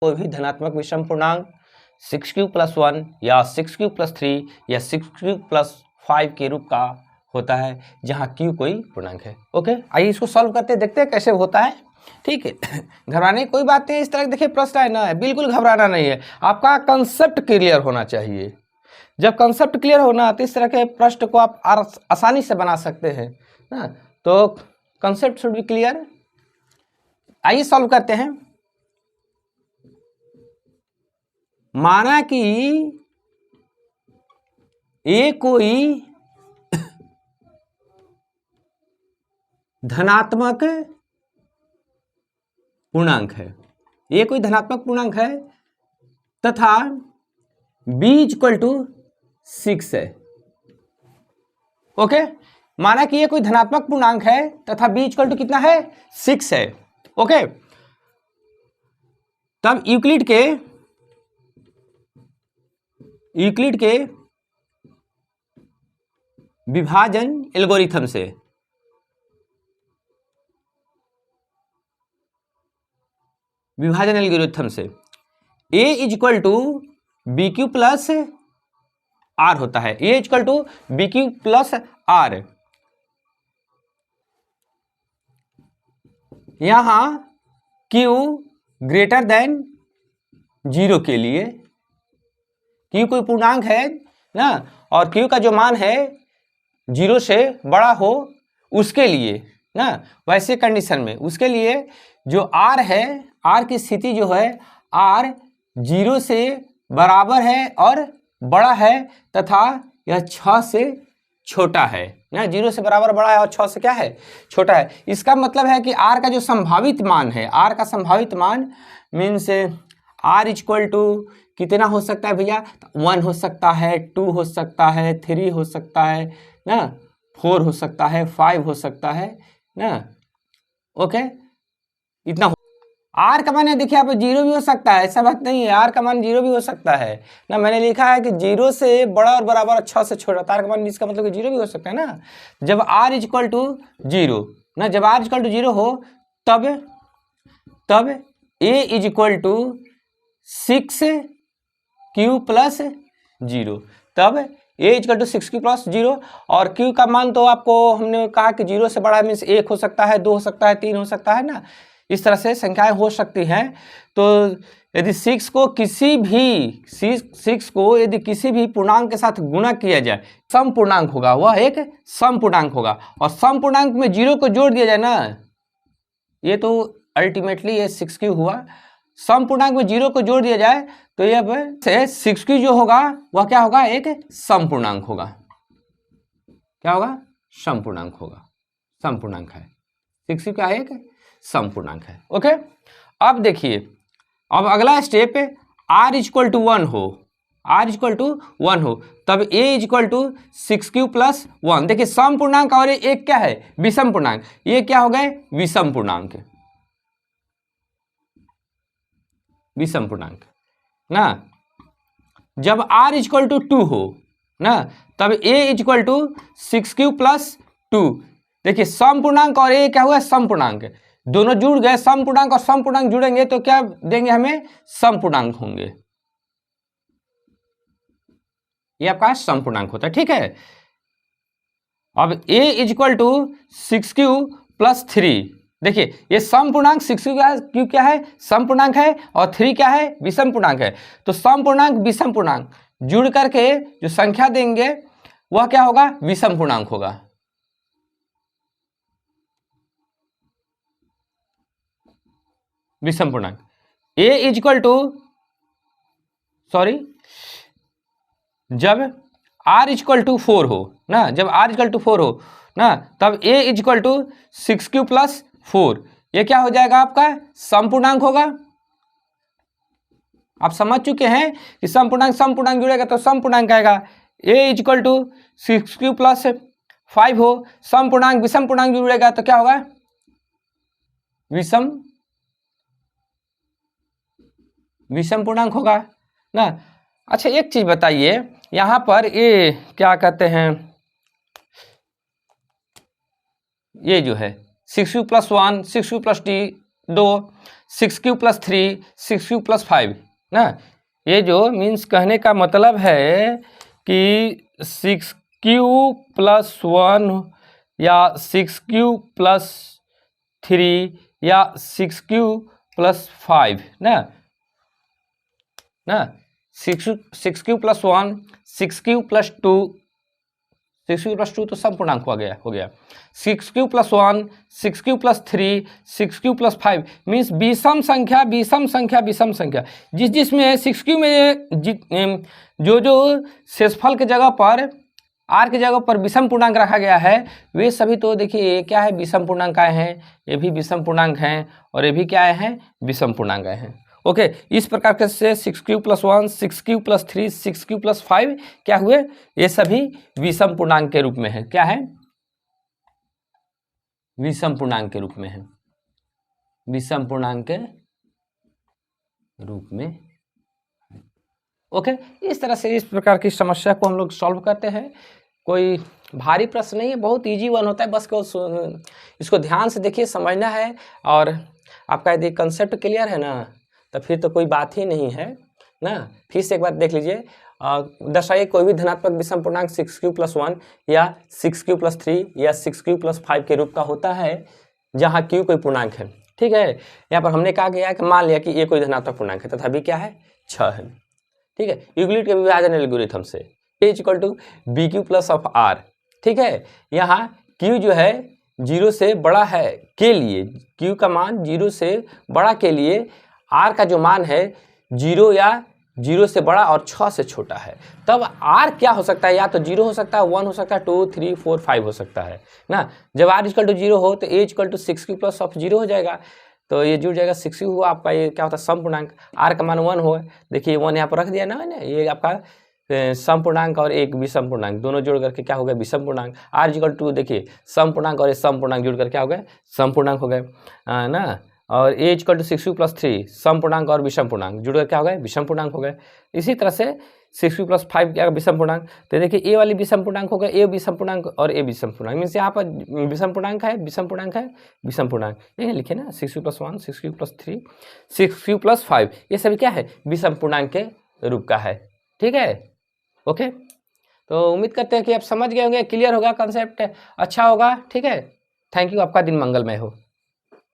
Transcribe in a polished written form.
कोई भी धनात्मक विषम पूर्णांक 6q+1 या 6q+3 या 6q+5 के रूप का होता है, जहां q कोई पूर्णांक है। ओके, आइए इसको सॉल्व करते देखते हैं कैसे होता है। ठीक है, घबराने की कोई बात नहीं। इस तरह देखिए प्रश्न है ना, बिल्कुल घबराना नहीं है, आपका कंसेप्ट क्लियर होना चाहिए। जब कंसेप्ट क्लियर होना तो इस तरह के प्रश्न को आप आसानी से बना सकते हैं ना। तो कंसेप्ट शुड बी क्लियर। आइए सॉल्व करते हैं। माना कि ए कोई धनात्मक पूर्णांक है, ये कोई धनात्मक पूर्णांक है तथा b=6 है। ओके, माना कि ये कोई धनात्मक पूर्णांक है तथा b कितना है 6 है। ओके, तब यूक्लिड के विभाजन एल्गोरिथम से a = bq+r होता है। a = bq+r। यहां q > 0 के लिए, q कोई पूर्णांक है ना, और q का जो मान है 0 से बड़ा हो उसके लिए ना, वैसे कंडीशन में उसके लिए जो r है, r की स्थिति जो है r 0 से बराबर है और बड़ा है तथा यह 6 से छोटा है ना। 0 से बराबर बड़ा है और 6 से क्या है छोटा है। इसका मतलब है कि r का जो संभावित मान है, r का संभावित मान मीन्स r = कितना हो सकता है भैया, 1 हो सकता है, 2 हो सकता है, 3 हो सकता है ना, 4 हो सकता है, 5 हो सकता है ना। ओके, इतना हो। r का मान है देखिए आप 0 भी हो सकता है, ऐसा बात नहीं है, r का मान 0 भी हो सकता है ना। मैंने लिखा है कि 0 से बड़ा और बराबर और 6 से छोटा, r का मान इसका मतलब कि 0 भी हो सकता है ना। जब r = 0 ना, जब r = 0 हो तब a = 6q+0, तब a = 6q+0 और q का मान तो आपको हमने कहा कि 0 से बड़ा मीन्स 1 हो सकता है, 2 हो सकता है, 3 हो सकता है ना। इस तरह से संख्याएं हो सकती हैं। तो यदि 6 को यदि किसी भी पूर्णांक के साथ गुणा किया जाए, सम पूर्णांक होगा, वह एक सम पूर्णांक होगा, और सम पूर्णांक में 0 को जोड़ दिया जाए ना, ये तो अल्टीमेटली ये 6q हुआ। सम पूर्णांक में 0 को जोड़ दिया जाए तो ये अब 6q जो होगा वह क्या होगा, एक सम पूर्णांक होगा। क्या होगा, सम पूर्णांक होगा, सम पूर्णांक है। 6q क्या है, एक सम पूर्णांक है। ओके, अब देखिए, अब अगला स्टेप r = 1 हो, तब a = 6q+1। देखिए सम पूर्णांक और एक क्या है, विषम पूर्णांक, ये क्या हो गए, विषम पूर्णांक ना। जब r = 2 हो ना, तब a = 6q+2। देखिए सम पूर्णांक और ये क्या हुआ, सम पूर्णांक, दोनों जुड़ गए, सम पूर्णांक और सम पूर्णांक जुड़ेंगे तो क्या देंगे हमें, सम पूर्णांक होंगे, ये आपका सम पूर्णांक होता है। ठीक है, अब a = 6q+3। देखिए ये सम पूर्णांक 6q क्या है, सम पूर्णांक है, और 3 क्या है, विषम पूर्णांक है। तो सम पूर्णांक विषम पूर्णांक जुड़ करके जो संख्या देंगे वह क्या होगा, विषम पूर्णांक होगा। विषम पूर्णांक a = जब r = 4 हो ना, जब r = 4 हो ना, तब a = 6q+4, ये क्या हो जाएगा, आपका सम पूर्णांक होगा। आप समझ चुके हैं कि सम पूर्णांक जुड़ेगा तो सम पूर्णांक आएगा। a = 6q+5 हो, सम पूर्णांक विषम पूर्णांक जुड़ेगा तो क्या होगा, विषम पूर्णांक होगा ना। अच्छा एक चीज बताइए, यहां पर ये क्या कहते हैं, ये जो है 6q+1, 6q+2, 6³+3 6³+5 ना, ये जो मीन्स कहने का मतलब है कि 6³+1 या 6³+3 या 6³+5 ना 6³+1 6³+2 6³+2 तो सम पूर्णांक हो गया 6³+1 6³+3 6³+5 मीन्स विषम संख्या जिसमें 6³ में जो शेषफल के जगह पर r की जगह पर विषम पूर्णांक रखा गया है, वे सभी तो देखिए क्या है, विषम पूर्णांक आए हैं, ये भी विषम पूर्णांक हैं और ये भी क्या आए हैं, विषम पूर्णांक आए हैं। ओके, इस प्रकार के से 6³+1 6³+3 6³+5 क्या हुए, ये सभी विषम पूर्णांक के रूप में है। क्या है, विषम पूर्णांक के रूप में है, विषम पूर्णांक के रूप में। ओके, इस तरह से इस प्रकार की समस्या को हम लोग सॉल्व करते हैं। कोई भारी प्रश्न नहीं है, बहुत इजी वन होता है, बस को इसको ध्यान से देखिए, समझना है। और आपका यदि कंसेप्ट क्लियर है ना, तो फिर तो कोई बात ही नहीं है ना। फिर से एक बार देख लीजिए, दर्शाइए कोई भी धनात्मक विषम पूर्णांक 6³+1 या 6³+3 या 6³+5 के रूप का होता है, जहाँ q कोई पूर्णांक है। ठीक है, यहाँ पर हमने कहा गया है कि मान लिया कि ये कोई धनात्मक पूर्णांक है तथा b क्या है, 6 है। ठीक है, यूक्लिड के विभाजन एल्गोरिथम से a = bq+r। ठीक है, यहाँ q जो है 0 से बड़ा है के लिए, q का मान 0 से बड़ा के लिए r का जो मान है 0 या 0 से बड़ा और 6 से छोटा है, तब r क्या हो सकता है, या तो 0 हो सकता है, 1 हो सकता है, 2 3 4 5 हो सकता है ना। जब r = 0 हो तो a = 6q+0 हो जाएगा, तो ये जुड़ जाएगा 6q हुआ आपका, ये क्या होता है, सम पूर्णांक। r का मान 1 हो, देखिए 1 यहाँ पर रख दिया ना मैंने, ये आपका सम पूर्णांक और एक विषम पूर्णांक दोनों जोड़ करके क्या हो गया, विषम पूर्णांक। r = देखिए सम पूर्णांक और ये सम पूर्णांक जुड़ कर क्या हो गया, सम पूर्णांक हो गए ना। और a = 6q+3 सम पूर्णांक और विषम पूर्णांक जुड़ कर क्या हो गए, विषम पूर्णांक हो गए। इसी तरह से 6q+5 क्या विषम पूर्णांक, तो देखिए a वाली विषम पूर्णांक हो गया, a विषम पूर्णांक और a विषम पूर्णांक, मीन्स यहाँ पर विषम पूर्णांक है, विषम पूर्णांक है, विषम पूर्णांक, ये लिखे ना 6q+1 6q+3 6q+5, ये सभी क्या है, विषम पूर्णांक के रूप का है। ठीक है, ओके, तो उम्मीद करते हैं कि आप समझ गए होंगे, क्लियर होगा कंसेप्ट, अच्छा होगा। ठीक है, थैंक यू, आपका दिन मंगलमय हो।